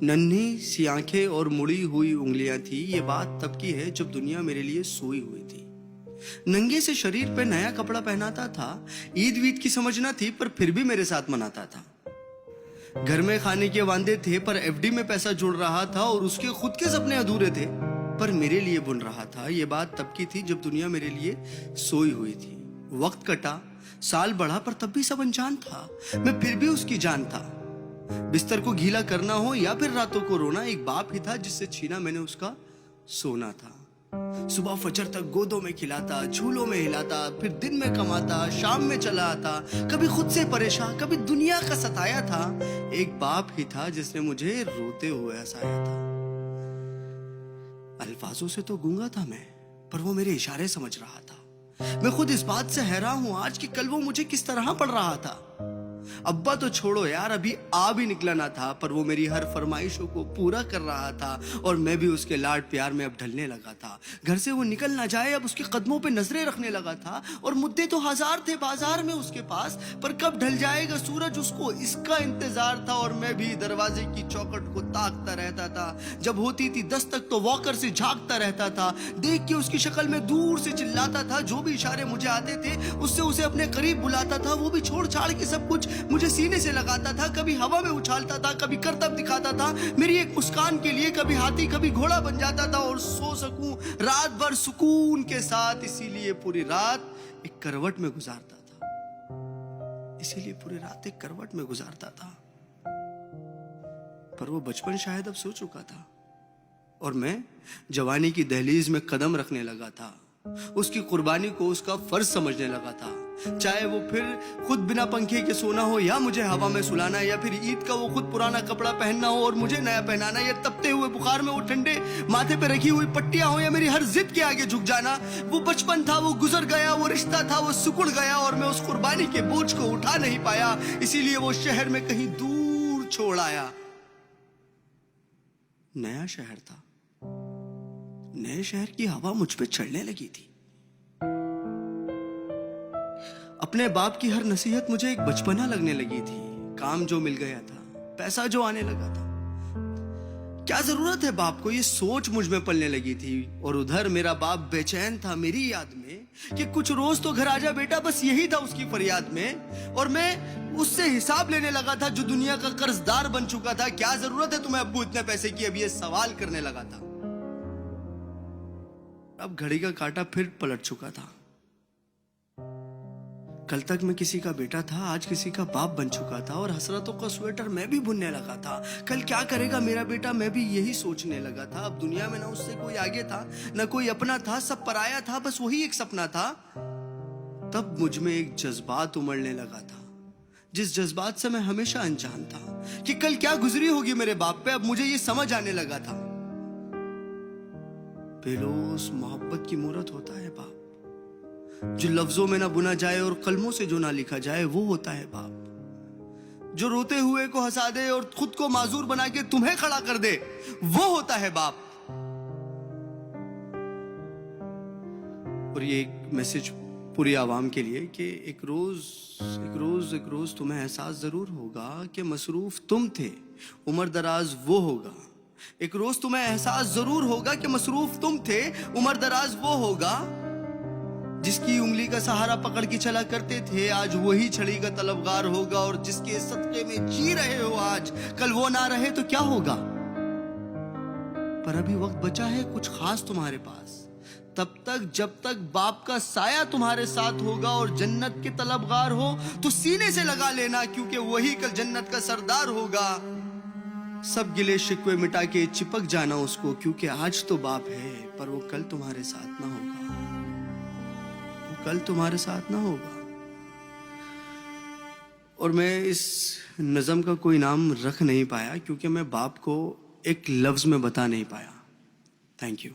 नन्ही सी आंखें और मुड़ी हुई उंगलियां थी। ये बात तब की है जब दुनिया मेरे लिए सोई हुई थी। नंगे से शरीर पे नया कपड़ा पहनाता था। ईद वीद की समझ ना थी पर फिर भी मेरे साथ मनाता था। घर में खाने के वांदे थे पर एफडी में पैसा जुड़ रहा था और उसके खुद के सपने अधूरे थे पर मेरे लिए बुन रहा था। ये बात तब की थी जब दुनिया मेरे लिए सोई हुई थी। वक्त कटा, साल बढ़ा पर तब भी सब अनजान था। मैं फिर भी उसकी जान था। बिस्तर को गीला करना हो या फिर रातों को रोना, एक बाप ही था जिससे छीना मैंने उसका सोना था। सुबह फजर तक गोदों में खिलाता, झूलों में हिलाता, फिर दिन में कमाता, शाम में चला आता, कभी खुद से परेशान, कभी दुनिया का सताया था। एक बाप ही था जिसने मुझे रोते हुए हंसाया था। अल्फाजों से तो गूंगा था मैं, पर वो मेरे इशारे समझ रहा था। मैं खुद इस बात से हैरान हूं आज कि कल वो मुझे किस तरह पढ़ रहा था। अब्बा तो छोड़ो यार, अभी आ भी निकला ना था पर वो मेरी हर फरमाइशों को पूरा कर रहा था और मैं भी उसके लाड प्यार में अब ढलने लगा था। घर से वो निकल ना जाए अब उसके कदमों पे नजरें रखने लगा था। और मुद्दे तो हजार थे बाजार में उसके पास, पर कब ढल जाएगा सूरज उसको इसका इंतजार था। और मैं भी दरवाजे की चौखट को ताकता रहता था। जब होती थी दस्तक तो वॉकर से झांकता रहता था। देख के उसकी शक्ल में दूर से चिल्लाता था। जो भी इशारे मुझे आते थे उससे उसे अपने करीब बुलाता था। वो भी छोड़ छाड़ के सब कुछ मुझे सीने से लगाता था। कभी हवा में उछालता था, कभी करतब दिखाता था मेरी एक मुस्कान के लिए। कभी हाथी कभी घोड़ा बन जाता था और सो सकूं रात भर सुकून के साथ। इसीलिए पूरी रात एक करवट में गुजारता था। इसीलिए पूरी रात एक करवट में गुजारता था। पर वो बचपन शायद अब सो चुका था और मैं जवानी की दहलीज में कदम रखने लगा था। उसकी कुर्बानी को उसका फर्ज समझने लगा था। चाहे वो फिर खुद बिना पंखे के सोना हो या मुझे हवा में सुलाना, या फिर ईद का वो खुद पुराना कपड़ा पहनना हो और मुझे नया पहनाना, या तपते हुए बुखार में वो ठंडे माथे पे रखी हुई पट्टियां हो, या मेरी हर जिद के आगे झुक जाना। वो बचपन था, वो गुजर गया, वो रिश्ता था, वो सिकुड़ गया और मैं उस कुर्बानी के बोझ को उठा नहीं पाया। इसीलिए वो शहर में कहीं दूर छोड़ आया। नया शहर था, नए शहर की हवा मुझ पे चढ़ने लगी थी। अपने बाप की हर नसीहत मुझे एक बचपना लगने लगी थी। काम जो मिल गया था, पैसा जो आने लगा था, क्या जरूरत है बाप को, ये सोच मुझ में पलने लगी थी। और उधर मेरा बाप बेचैन था मेरी याद में कि कुछ रोज तो घर आजा बेटा, बस यही था उसकी फरियाद में। और मैं उससे हिसाब लेने लगा था जो दुनिया का कर्जदार बन चुका था। क्या जरूरत है तुम्हें अब्बू इतने पैसे की, अब ये सवाल करने लगा था। अब घड़ी का कांटा फिर पलट चुका था। कल तक मैं किसी का बेटा था, आज किसी का बाप बन चुका था और हसरतों का स्वेटर मैं भी बुनने लगा था। कल क्या करेगा मेरा बेटा, मैं भी यही सोचने लगा था। अब दुनिया में ना उससे कोई आगे था, ना कोई अपना था, सब पराया था, बस वही एक सपना था। तब मुझ में एक जज्बात उमड़ने लगा था, जिस जज्बात से मैं हमेशा अनजान था कि कल क्या गुजरी होगी मेरे बाप पे। अब मुझे ये समझ आने लगा था, बेलोस मोहब्बत की मूरत होता है बाप। जो लफ्जों में ना बुना जाए और कलमों से जो ना लिखा जाए वो होता है बाप। जो रोते हुए को हंसा दे और खुद को माजूर बना के तुम्हें खड़ा कर दे वो होता है बाप। और ये एक मैसेज पूरी आवाम के लिए कि एक रोज तुम्हें एहसास जरूर होगा कि मसरूफ तुम थे, उम्र दराज वो होगा। एक रोज तुम्हें एहसास जरूर होगा कि मसरूफ तुम थे, उम्र दराज वो होगा। जिसकी उंगली का सहारा पकड़ के चला करते थे आज वही छड़ी का तलबगार होगा। और जिसके सदके में जी रहे हो आज, कल वो ना रहे तो क्या होगा। पर अभी वक्त बचा है कुछ खास तुम्हारे पास, तब तक जब तक बाप का साया तुम्हारे साथ होगा। और जन्नत के तलबगार हो तो सीने से लगा लेना, क्योंकि वही कल जन्नत का सरदार होगा। सब गिले शिकवे मिटा के चिपक जाना उसको, क्योंकि आज तो बाप है पर वो कल तुम्हारे साथ ना होगा। कल तुम्हारे साथ ना होगा। और मैं इस नज़म का कोई नाम रख नहीं पाया क्योंकि मैं बाप को एक लफ्ज में बता नहीं पाया। Thank you.